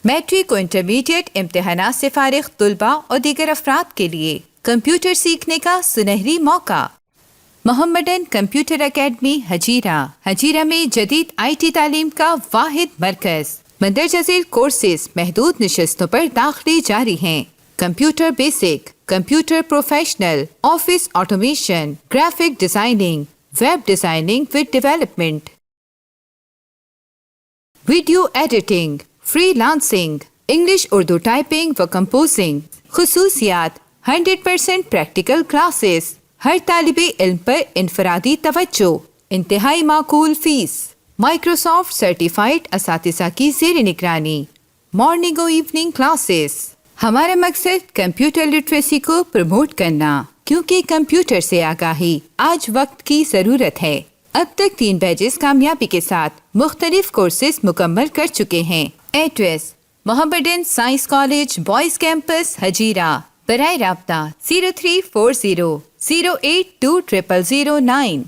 Matric و intermediate امتحانات سے فارغ طلباء اور دیگر افراد کے لیے کمپیوٹر سیکھنے کا سنہری موقع۔ محمدن کمپیوٹر اکیڈمی حجیرہ میں جدید IT تعلیم کا واحد مرکز۔ مندرجہ ذیل کورسز محدود نشستوں پر داخلے جاری ہیں۔ Computer basic, computer professional, office automation, graphic designing, web designing with development, video editing, free lancing, English Urdu typing و کمپوزنگ۔ خصوصیات: 100% پریکٹیکل کلاسز، ہر طالب علم پر انفرادی توجہ، انتہائی معقول فیس، مائکروسافٹ سرٹیفائڈ اساتذہ کی زیر نگرانی، مارننگ و ایوننگ کلاسز۔ ہمارا مقصد کمپیوٹر لٹریسی کو پروموٹ کرنا، کیونکہ کمپیوٹر سے آگاہی آج وقت کی ضرورت ہے۔ اب تک 3 بیچز کامیابی کے ساتھ مختلف کورسز مکمل کر چکے ہیں۔ ایڈریس: محمدن science college boys campus Hajira. برائے رابطہ 0340 082 0009۔